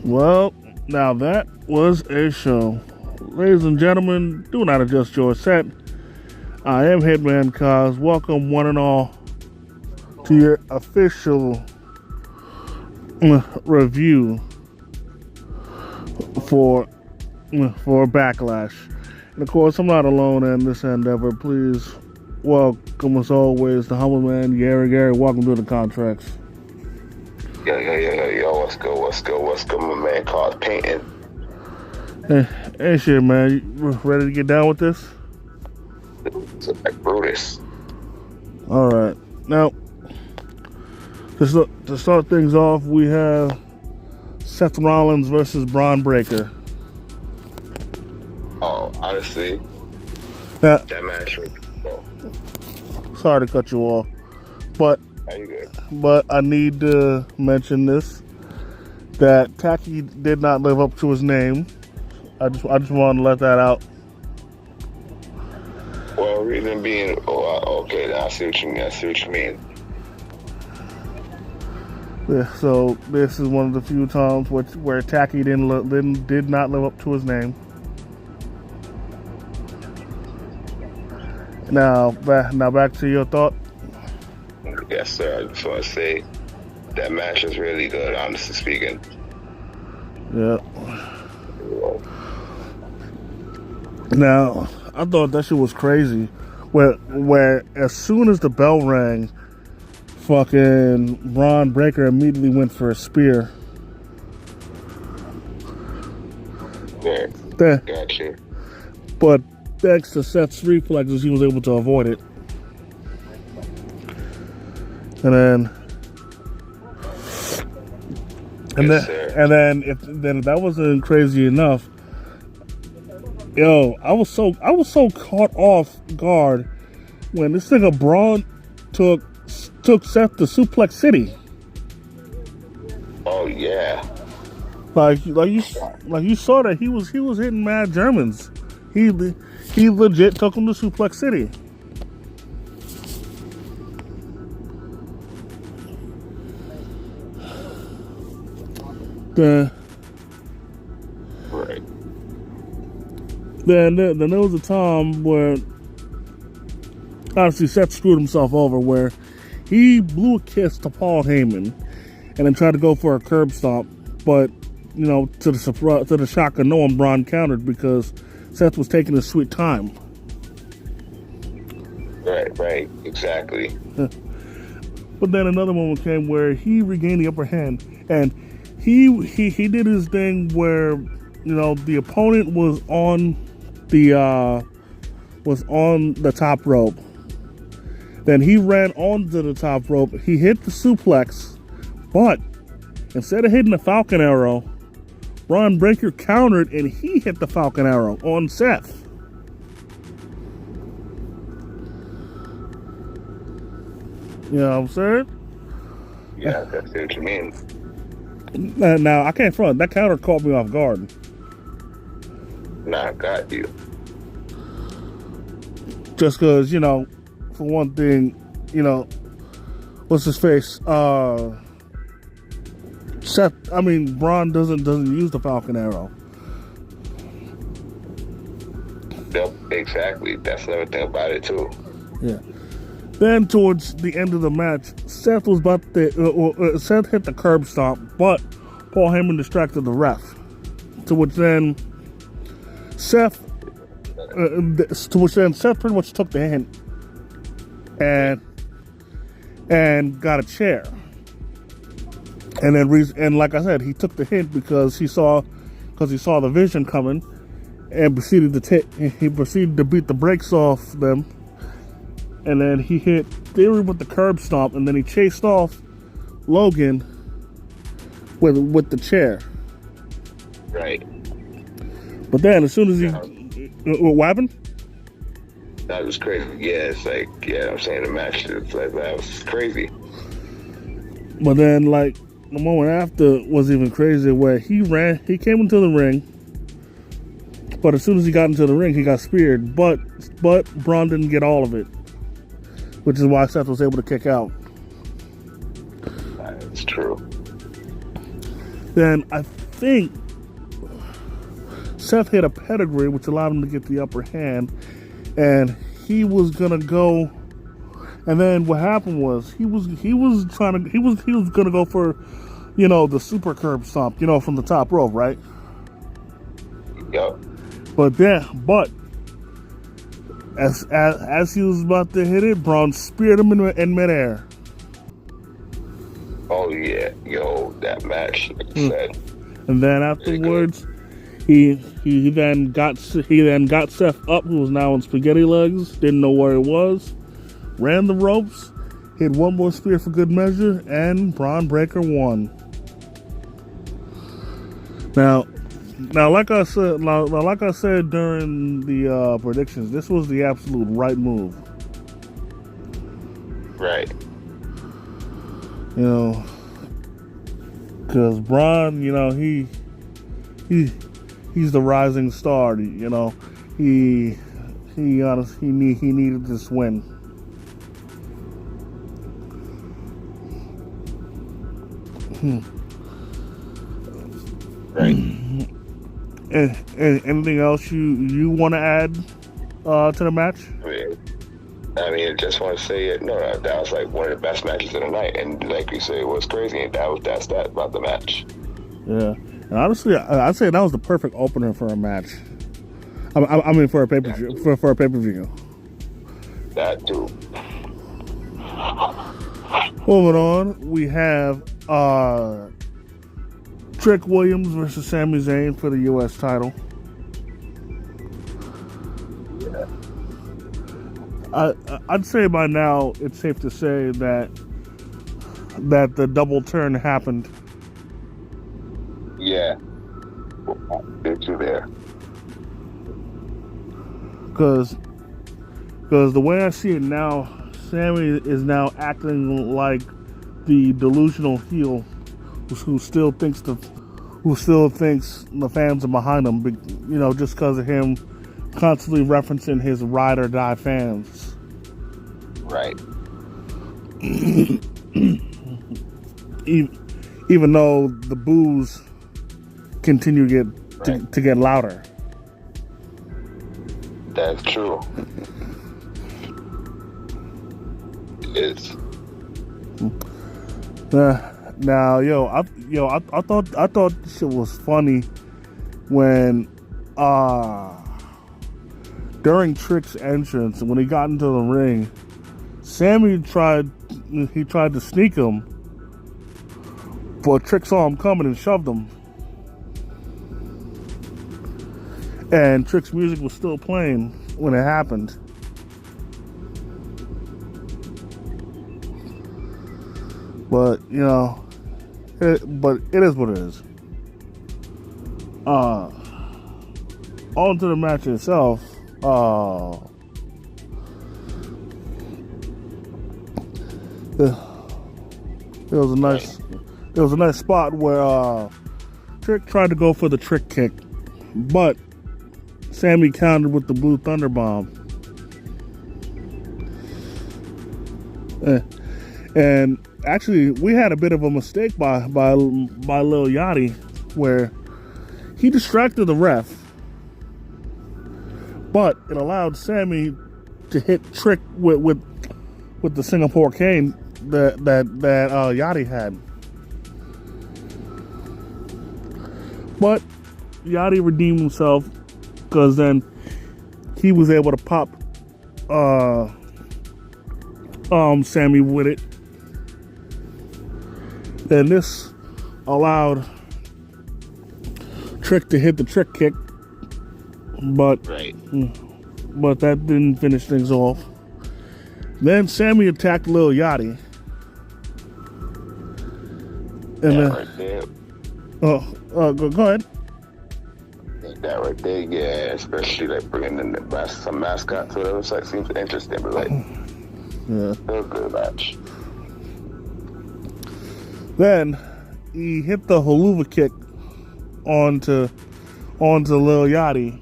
Well, now that was a show. Ladies and gentlemen, do not adjust your set. I am Hitman Cause. Welcome one and all to your official review for Backlash. And of course, I'm not alone in this endeavor. Please welcome, as always, the humble man, Gary. Welcome to the contracts. Yo, what's good, my man called painting. Hey, shit, man. You ready to get down with this? It's like Brutus. All right. Now, to start things off, we have Seth Rollins versus Braun Breaker. Oh, honestly, Now, that match was sorry to cut you off, but how you good? I need to mention this, that Taki did not live up to his name. I just wanted to let that out. Well, reason being, okay, I see what you mean. Yeah, so this is one of the few times where Taki did not live up to his name. Now back to your thought. Yes, sir. I just want to say that match is really good, honestly speaking. Yeah. Now, I thought that shit was crazy. Where as soon as the bell rang, fucking Braun Breaker immediately went for a spear. Yeah, That, gotcha. but thanks to Seth's reflexes, he was able to avoid it. And then if that wasn't crazy enough, yo, I was so caught off guard when this nigga Braun took Seth to Suplex City. Oh yeah. Like you saw that he was hitting mad Germans. He legit took him to Suplex City. Right. Then there was a time where honestly Seth screwed himself over, where he blew a kiss to Paul Heyman and then tried to go for a curb stomp, but to the shock of no one, Braun countered because Seth was taking his sweet time. Right, exactly. But then another moment came where he regained the upper hand, and he did his thing where the opponent was on the top rope. Then he ran onto the top rope. He hit the suplex, but instead of hitting the Falcon Arrow, Braun Breaker countered and he hit the Falcon Arrow on Seth. You know what I'm saying? Yeah, that's what you mean. Now, I can't front. That counter caught me off guard. Nah, I got you. Just because, for one thing, what's his face? Braun doesn't use the Falcon Arrow. Yep, exactly. That's another thing about it too. Yeah. Then towards the end of the match, Seth was about to Seth hit the curb stomp, but Paul Heyman distracted the ref. To which then Seth pretty much took the hint and got a chair. And then like I said, he took the hint because he saw the vision coming, and proceeded to beat the brakes off them. And then he hit Theory with the curb stomp, and then he chased off Logan with the chair. Right. But then as soon as what happened? That was crazy. Yeah, it's like, I'm saying the match, it's like, that was crazy. But then, like, the moment after was even crazier, where he came into the ring, but as soon as he got into the ring, he got speared, but Braun didn't get all of it, which is why Seth was able to kick out. That's true. Then I think Seth hit a pedigree, which allowed him to get the upper hand, and he was gonna go. And then what happened was he was gonna go for, the super curb stomp, from the top rope, right? Yep. But as he was about to hit it, Braun speared him in midair. Oh yeah, yo, that match, like I said. And then afterwards, he then got Seth up, who was now on spaghetti legs, didn't know where he was, ran the ropes, hit one more spear for good measure, and Braun Breaker won. Now, like I said during the predictions, this was the absolute right move. Right. Because Braun, he's the rising star. He needed this win. Right. And anything else you want to add to the match? I mean, I just want to say that was like one of the best matches of the night, and like you say, it was crazy, and that's that about the match. Yeah, and honestly, I'd say that was the perfect opener for a match. I mean, for a pay-per-view. For a pay-per-view. That too. Moving on, we have Trick Williams versus Sami Zayn for the U.S. title. I'd say by now it's safe to say that the double turn happened. Yeah. Get you there. Because the way I see it now, Sami is now acting like the delusional heel who still thinks the fans are behind him, just because of him constantly referencing his ride or die fans. Right. Even though the boos continue to get louder. That's true. It's now, I thought shit was funny when during Trick's entrance, when he got into the ring, Sami tried to sneak him, but Trick saw him coming and shoved him. And Trick's music was still playing when it happened. But, it is what it is. On to the match itself. It was a nice spot where Trick tried to go for the trick kick, but Sami countered with the Blue Thunder Bomb. And actually, we had a bit of a mistake by Lil Yachty, where he distracted the ref, but it allowed Sami to hit Trick with the Singapore cane that Yachty had. But Yachty redeemed himself, because then he was able to pop Sami with it. And this allowed Trick to hit the trick kick, but that didn't finish things off. Then Sami attacked Lil Yachty. And then, right there. Go ahead. That right there, yeah, especially like bringing in some mascots or whatever, so it seems interesting, but like, yeah, it was a good match. Then he hit the haluva kick onto Lil Yachty.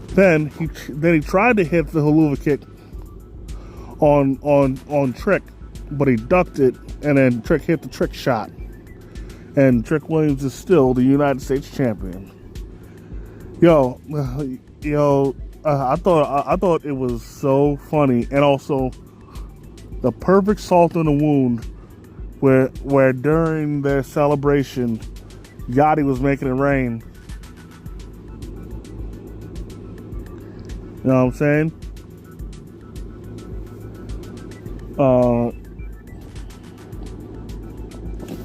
Then he tried to hit the haluva kick on Trick, but he ducked it, and then Trick hit the trick shot. and Trick Williams is still the United States champion. Yo, I thought it was so funny, and also the perfect salt in the wound, where during their celebration, Yachty was making it rain. You know what I'm saying?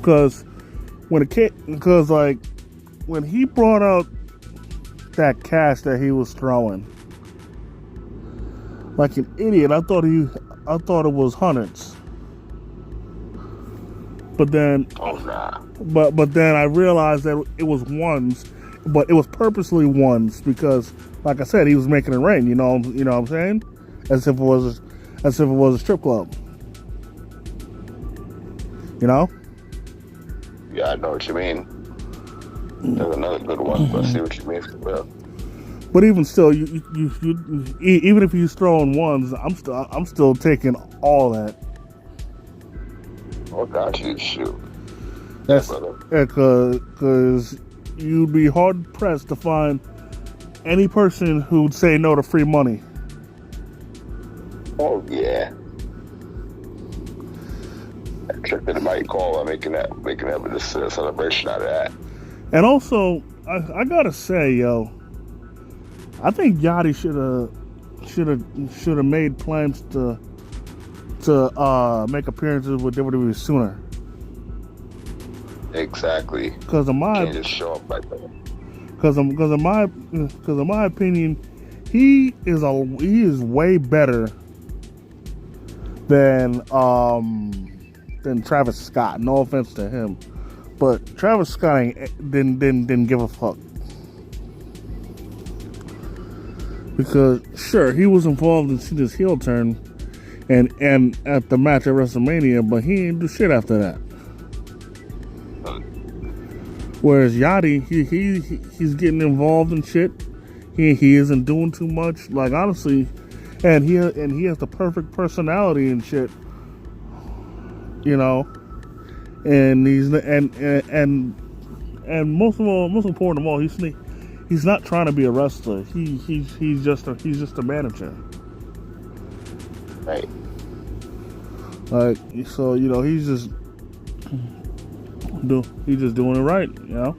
Because when he brought out that cash that he was throwing, like an idiot, I thought it was hundreds. But then, but then I realized that it was ones, but it was purposely ones because, like I said, he was making it rain. You know what I'm saying? As if it was a strip club. You know? Yeah, I know what you mean. There's another good one, but I see what you mean for real. But even still, you even if he's throwing ones, I'm still taking all that. Oh, got you, shoot. That's because you'd be hard pressed to find any person who'd say no to free money. Oh yeah. That trick that might call on making that just a celebration out of that. And also, I gotta say, yo, I think Yachty should have made plans to make appearances with WWE sooner. Exactly. Because of my, can't just show up like that. Because in my opinion, he is way better than Travis Scott. No offense to him, but Travis Scott didn't give a fuck. Because sure, he was involved in this heel turn and at the match at WrestleMania, but he didn't do shit after that. Whereas Yachty, he's getting involved in shit. He isn't doing too much. Like honestly, and he has the perfect personality and shit. You know, and he's and most important of all, he's not trying to be a wrestler. He's just a manager. Right. Like so, you know, he's just doing it right, you know.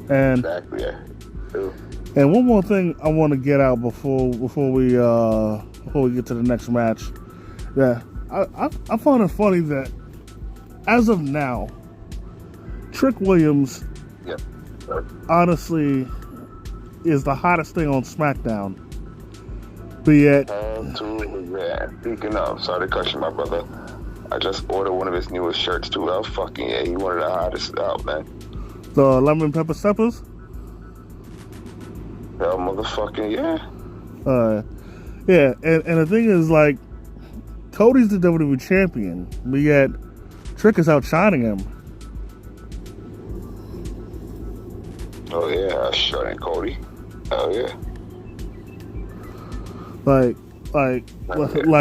And exactly. Yeah. True. And one more thing I want to get out before we get to the next match. Yeah, I find it funny that as of now, Trick Williams, yep, honestly, is the hottest thing on SmackDown. But yet, speaking of, sorry to cut you, my brother. I just ordered one of his newest shirts too. That was fucking yeah. He one of the hottest out, man. The lemon pepper steppers. Hell, motherfucking yeah. Yeah, and the thing is, like, Cody's the WWE champion, but yet Trick is outshining him. Oh yeah, outshining Cody. Oh yeah. Like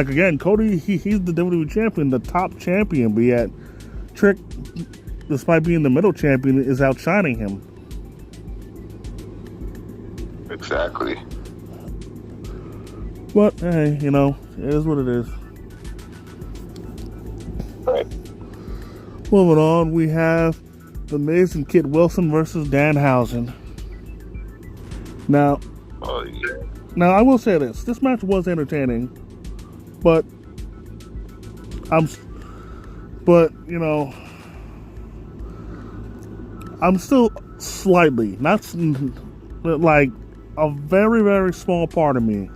again, Cody, he's the WWE champion, the top champion, but yet Trick, despite being the middle champion, is outshining him. Exactly. But hey, you know, it is what it is. Right. Moving on, we have The Miz and Kit Wilson versus Danhausen. Now, oh yeah. Now I will say this match was entertaining, but you know, I'm still slightly, not like a very, very small part of me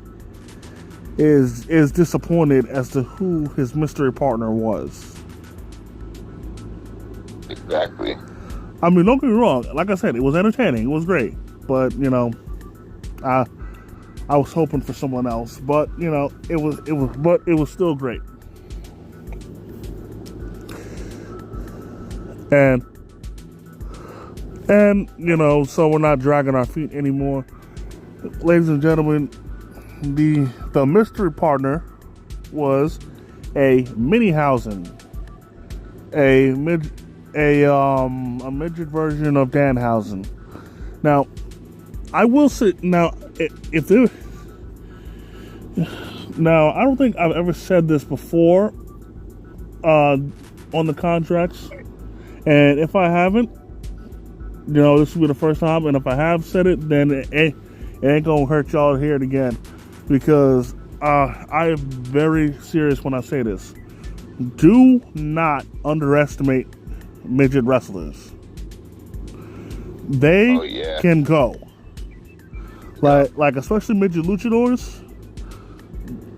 is disappointed as to who his mystery partner was. Exactly. I mean, don't get me wrong. Like I said, it was entertaining. It was great, but you know, I was hoping for someone else, but you know, it was still great. And you know, so we're not dragging our feet anymore, ladies and gentlemen. The mystery partner was a Minihausen, a midget version of Danhausen. Now, I will say if there. Now, I don't think I've ever said this before on the contracts, and if I haven't, this will be the first time. And if I have said it, then it ain't gonna hurt y'all to hear it again, because I am very serious when I say this. Do not underestimate midget wrestlers. They can go. Like especially midget luchadors.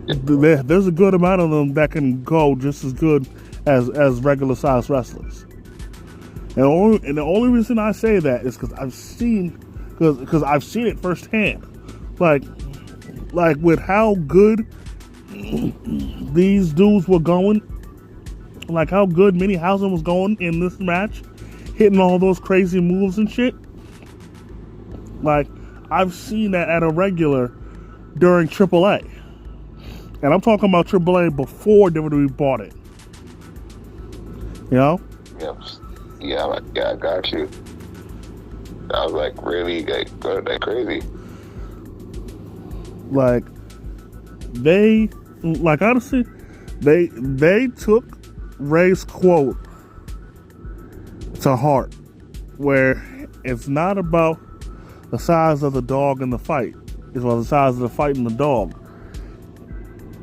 There's a good amount of them that can go just as good as regular size wrestlers. And the only reason I say that is because I've seen it firsthand. Like with how good these dudes were going, like how good Minniehausen was going in this match, hitting all those crazy moves and shit. Like, I've seen that at a regular during AAA. And I'm talking about AAA before WWE bought it. Yep. Yeah, I got you. I was like, really, like crazy. Like, honestly, they took Ray's quote to heart, where it's not about the size of the dog in the fight, it's about the size of the fight and the dog.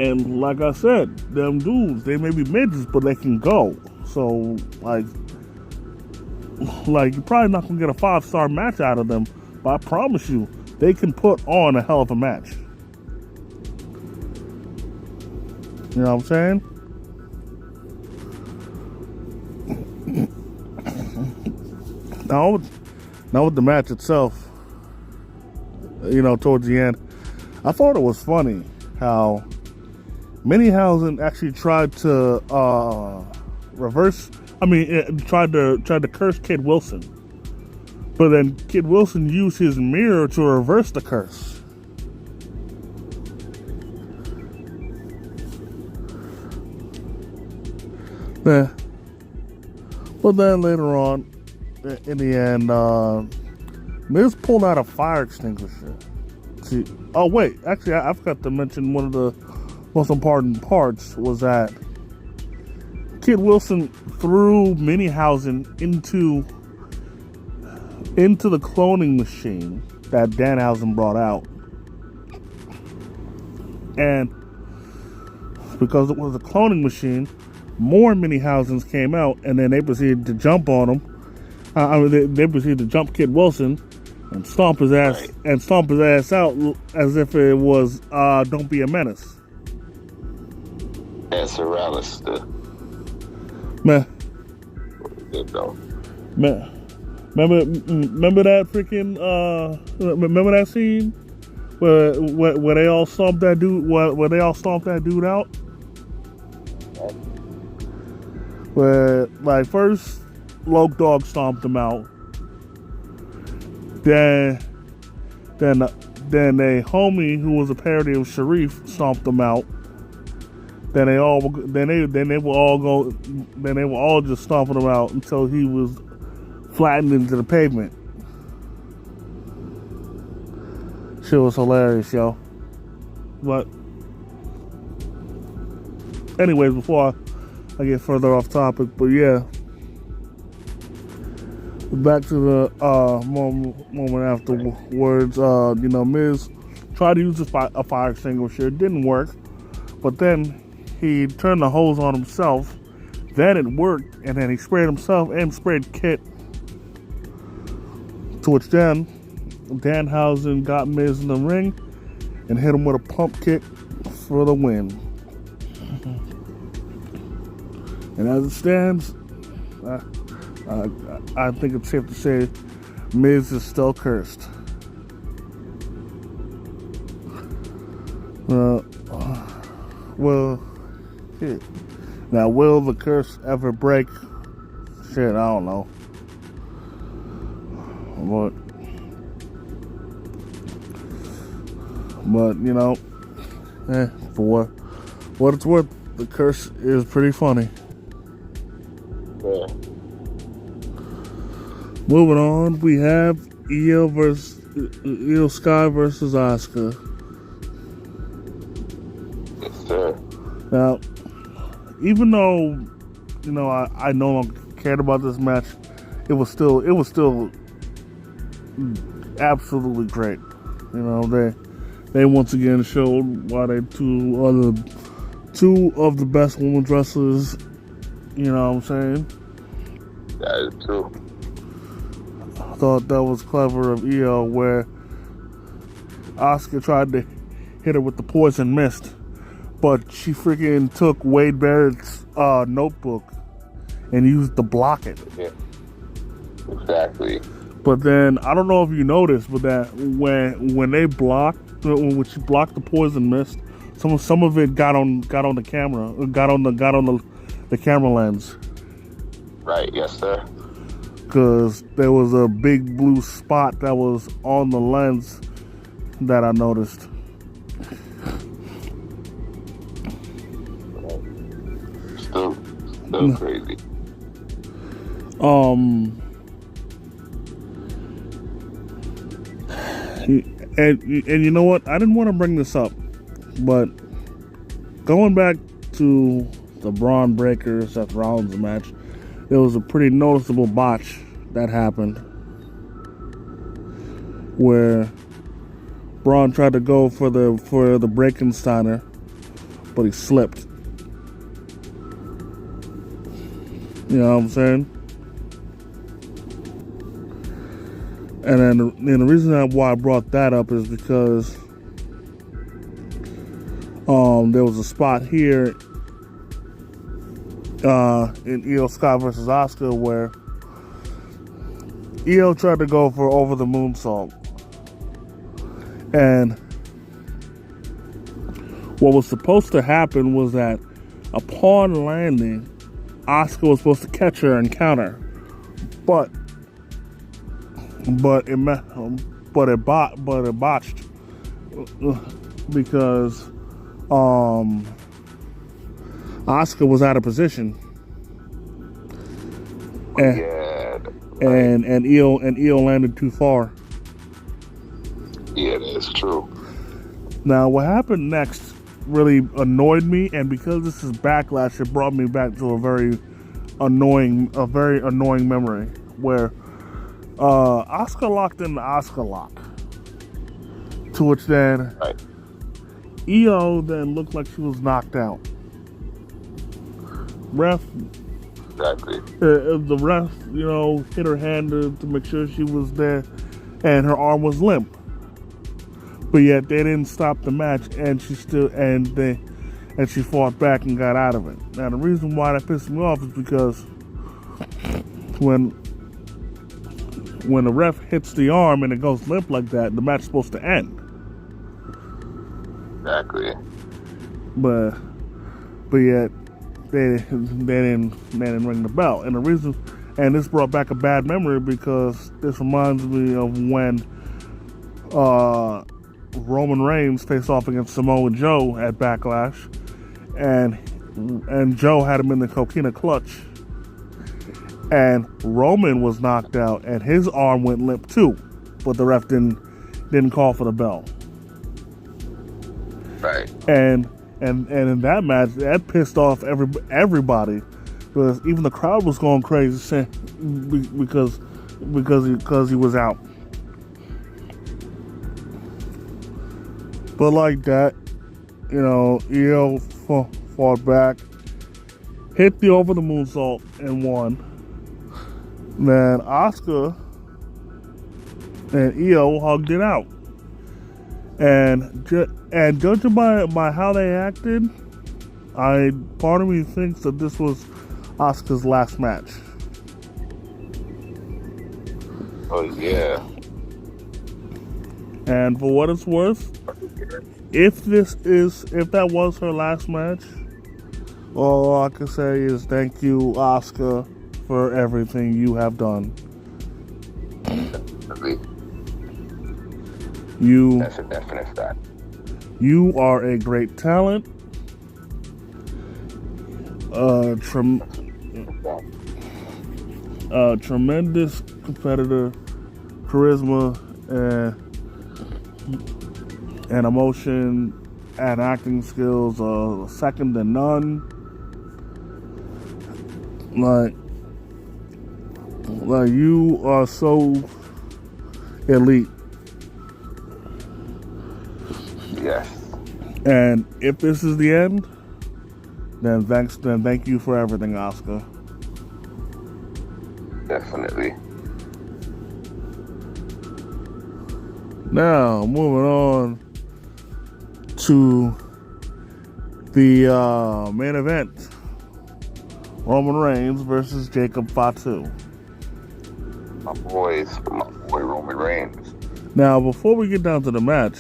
And like I said, them dudes, they may be midgets, but they can go. So, like you're probably not gonna get a 5-star match out of them, but I promise you, they can put on a hell of a match. You know what I'm saying? Now with the match itself, towards the end, I thought it was funny how Minniehausen actually tried to tried to curse Kid Wilson, but then Kid Wilson used his mirror to reverse the curse. Yeah. But then later on, in the end, Miz pulled out a fire extinguisher. Oh wait, actually I forgot to mention one of the most important parts was that Kid Wilson threw Minniehausen into the cloning machine that Danhausen brought out. And because it was a cloning machine, more Minniehausens came out, and then they proceeded to jump on him. They proceeded to jump Kid Wilson and stomp his ass out as if it was "Don't Be a Menace." And Sorrellis, man. Remember that freaking remember that scene where they all stomped that dude where they all stomped that dude out? Where, like, first Loke Dog stomped him out, then a homie who was a parody of Sharif stomped him out. Then they were all just stomping him out until he was flattened into the pavement. Shit was hilarious, yo. But anyways, before I get further off topic, but yeah, back to the moment afterwards. Miz tried to use a fire extinguisher. It didn't work, but then he turned the hose on himself. Then it worked, and then he sprayed himself and sprayed Kit. To which then Danhausen got Miz in the ring and hit him with a pump kick for the win. And as it stands, I think it's safe to say Miz is still cursed. Now, will the curse ever break? Shit, I don't know. But for what it's worth, the curse is pretty funny. Yeah. Moving on, we have Io Sky versus Asuka. Yes, sir. Now, even though I no longer cared about this match, it was still absolutely great. They once again showed why they two of the best women's wrestlers. You know what I'm saying? That is true. I thought that was clever of Io, where Asuka tried to hit her with the poison mist, but she freaking took Wade Barrett's notebook and used to block it. Yeah. Exactly. But then I don't know if you noticed, but that when they blocked, when she blocked the poison mist, some of it got on the camera, got on the camera lens. Right. Yes, sir. Because there was a big blue spot that was on the lens that I noticed. Still crazy. And you know what? I didn't want to bring this up, but going back to the Braun Breaker Seth Rollins match, there was a pretty noticeable botch that happened where Braun tried to go for the Breakensteiner, but he slipped. You know what I'm saying? And then the reason why I brought that up is because there was a spot here in Io Sky versus Asuka where Io tried to go for over the moonsault, and what was supposed to happen was that upon landing, Asuka was supposed to catch her and counter, but it botched because Asuka was out of position, and Io landed too far. Yeah, that's true. Now, what happened next really annoyed me, and because this is Backlash, it brought me back to a very annoying memory where Asuka locked in the Asuka lock, to which then Io then looked like she was knocked out. Exactly. The ref, hit her hand to make sure she was there, and her arm was limp. But yet they didn't stop the match, and she fought back and got out of it. Now the reason why that pissed me off is because when the ref hits the arm and it goes limp like that, the match's supposed to end. Exactly. But yet they didn't ring the bell. And the reason, and this brought back a bad memory because this reminds me of when Roman Reigns faced off against Samoa Joe at Backlash, and Joe had him in the coquina clutch, and Roman was knocked out and his arm went limp too, but the ref didn't call for the bell. Right. And in that match, that pissed off everybody, because even the crowd was going crazy because he was out. But like that, Io fought back, hit the over the moonsault, and won. Then Asuka and Io hugged it out. And judging by how they acted, part of me thinks that this was Asuka's last match. Oh yeah. And for what it's worth, if that was her last match, all I can say is thank you, Asuka, for everything you have done. That's a definite fact. You are a great talent. tremendous competitor, charisma, and emotion and acting skills second to none. Like you are so elite. Yes. And if this is the end, then thank you for everything, Oscar. Definitely. Now, moving on to the main event. Roman Reigns versus Jacob Fatu. My boy Roman Reigns. Now, before we get down to the match,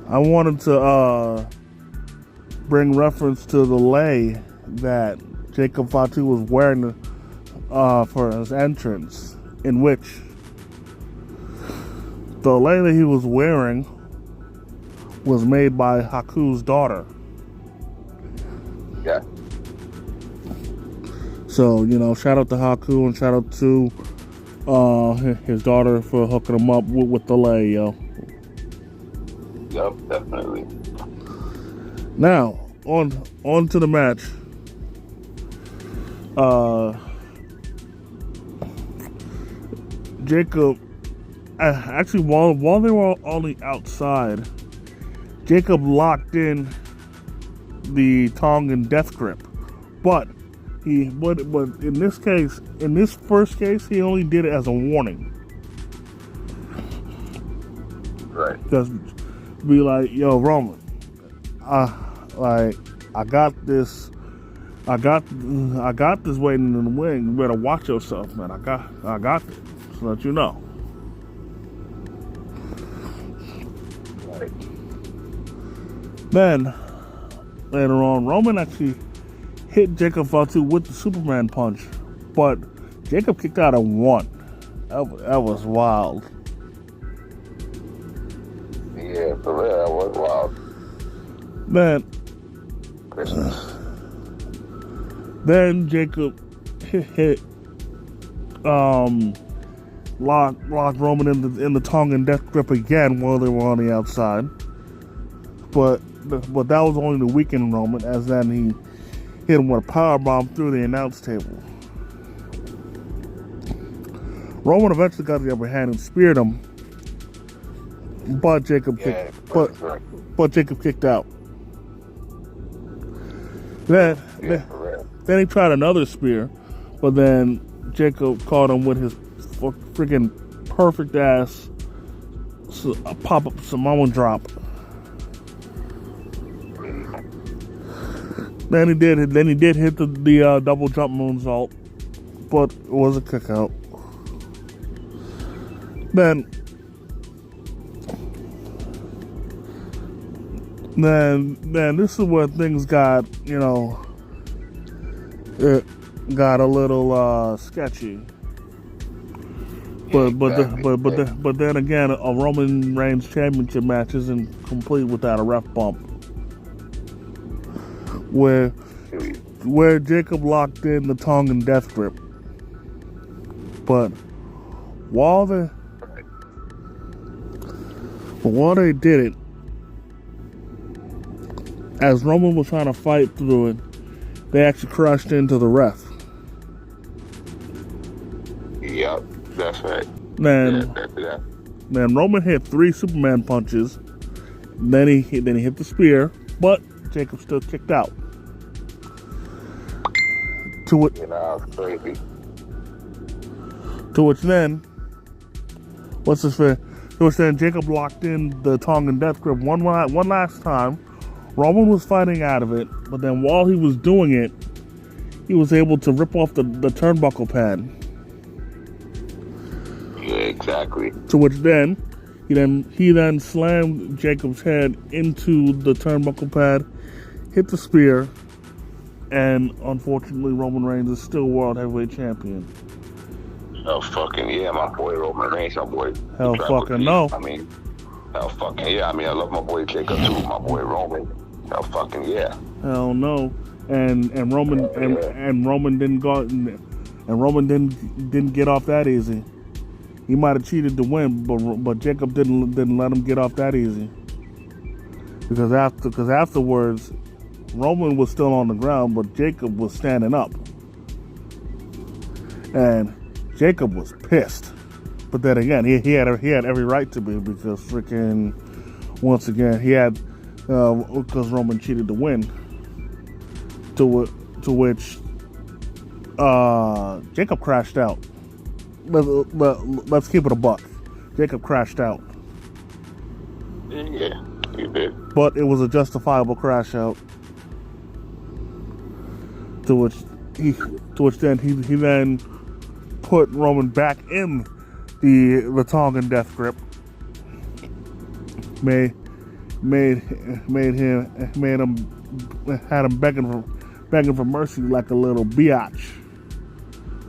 I wanted to bring reference to the lei that Jacob Fatu was wearing for his entrance, in which the lei that he was wearing was made by Haku's daughter. Yeah. So, shout out to Haku and shout out to his daughter for hooking him up with the lei, yo. Yep, definitely. Now, on to the match. Jacob, actually, while they were on the outside, Jacob locked in the Tongan death grip, but in this case, in this first case, he only did it as a warning. Right. Just be like, yo, Roman, I got this waiting in the wing. You better watch yourself, man. I got this. Just to let you know. Right. Then later on, Roman actually hit Jacob Fatu with the Superman punch, but Jacob kicked out at 1. That was wild. Yeah, for real, that was wild. Then Jacob hit locked Roman in the Tongan death grip again while they were on the outside. But that was only to weaken Roman, as then he hit him with a powerbomb through the announce table. Roman eventually got the upper hand and speared him, but Jacob kicked out. Then he tried another spear, but then Jacob caught him with his freaking perfect ass pop-up Samoan drop. Then he did hit the double jump moonsault, but it was a kick out. Then this is where things got, it got a little sketchy. But then again, a Roman Reigns championship match isn't complete without a ref bump, where Jacob locked in the Tongan death grip. But while they did it, as Roman was trying to fight through it, they actually crashed into the ref. Yep, that's right. Then Roman hit 3 Superman punches. Then he hit the spear, but Jacob still kicked out. To which then Jacob locked in the Tongan death grip one last time. Roman was fighting out of it, but then while he was doing it, he was able to rip off the turnbuckle pad. Yeah, exactly. To which then he then slammed Jacob's head into the turnbuckle pad, hit the spear, and unfortunately Roman Reigns is still World Heavyweight Champion. Oh fucking yeah, my boy Roman Reigns, my boy. Hell fucking no. I mean, hell fucking yeah. I mean, I love my boy Jacob too, my boy Roman. Hell fucking yeah. Hell no. And Roman didn't go. and Roman didn't get off that easy. He might have cheated to win, but Jacob didn't let him get off that easy. Because afterwards, Roman was still on the ground, but Jacob was standing up, and Jacob was pissed. But then again, he had every right to be, because freaking once again he had because Roman cheated to win. To which Jacob crashed out. Let's keep it a buck. Jacob crashed out. Yeah, he did. But it was a justifiable crash out. To which then he then put Roman back in the Tongan death grip. Made him had him begging for mercy like a little biatch.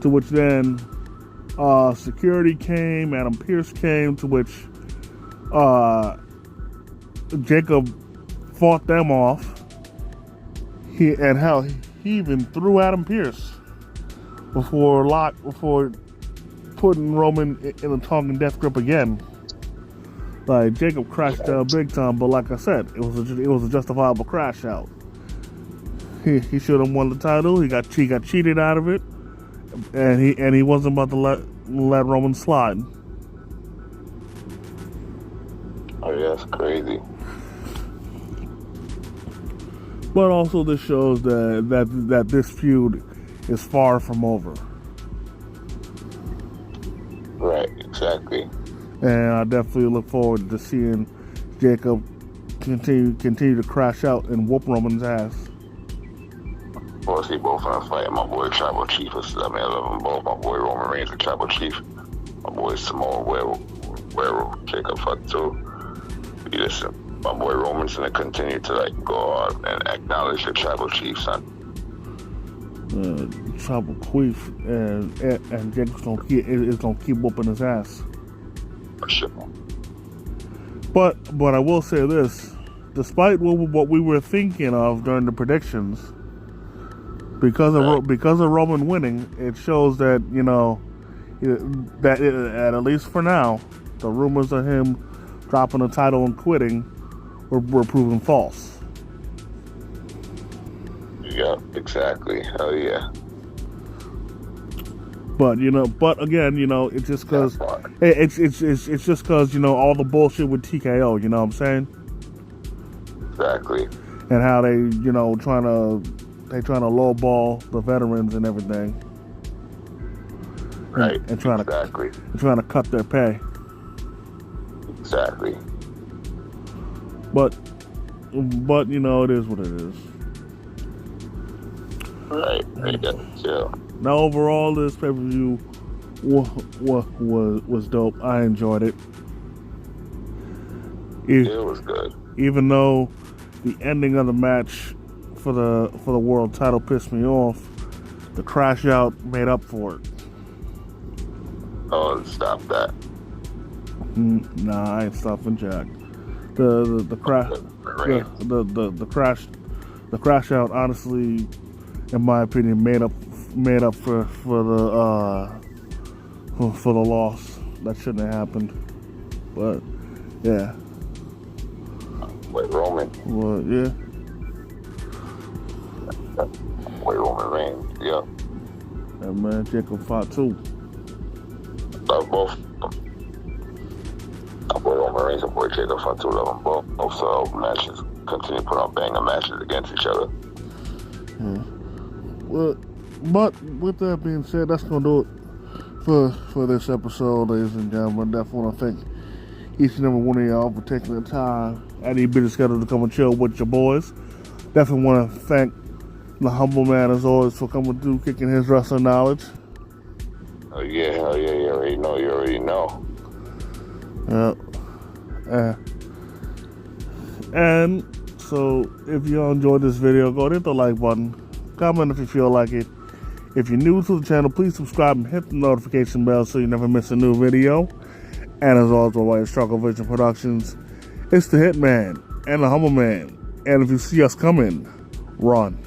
To which then security came, Adam Pearce came, to which Jacob fought them off. He even threw Adam Pearce before putting Roman in a Tongan death grip again. Like, Jacob crashed out big time, but like I said, it was a justifiable crash out. He should have won the title. He got cheated out of it, and he wasn't about to let Roman slide. Oh yeah, that's crazy. But also, this shows that this feud is far from over. Right, exactly. And I definitely look forward to seeing Jacob continue to crash out and whoop Roman's ass. Well, see, both of them fighting. My boy Tribal Chief, I mean, I love them both. My boy Roman Reigns and Tribal Chief. My boy Samoa Werewolf, Jacob Fatu. Listen, my boy Roman's gonna continue to go on and acknowledge the Tribal Chief, son. Tribal Chief and Jacob's gonna keep whooping his ass. For sure. But I will say this: despite what we were thinking of during the predictions, because of Roman winning, it shows that at least for now, the rumors of him dropping the title and quitting were proven false. Yeah, exactly. Hell yeah. But again, it's just because it's just because all the bullshit with TKO. You know what I'm saying? Exactly. And how they trying to lowball the veterans and everything. Right. And trying to cut their pay. Exactly. But it is what it is. Right. Yeah. Now overall, this pay-per-view was dope. I enjoyed it. It was good. Even though the ending of the match for the world title pissed me off, the crash out made up for it. Oh, stop that. Nah, I ain't stopping Jack. The crash out, honestly, in my opinion, made up for the loss. That shouldn't have happened. But yeah. Wait, Roman. Well, yeah. Wait, Roman Reigns. Yeah. And man, Jacob fought too. Love both. My boy Roman Reigns and boy Jacob Fatu, love them both. Also, matches continue to put on banger matches against each other. Yeah. Well, but with that being said, that's gonna do it for this episode, ladies and gentlemen. Definitely want to thank each and every one of y'all for taking the time out of your busy schedule to come and chill with your boys. Definitely want to thank the humble man as always for coming through, kicking his wrestling knowledge. Oh yeah, hell yeah, you already know. And so if y'all enjoyed this video, go hit the like button, comment if you feel like it. If you're new to the channel, please subscribe and hit the notification bell so you never miss a new video. And as always, my Struggle Vision Productions, it's the Hitman and the Humble Man. And if you see us coming, run.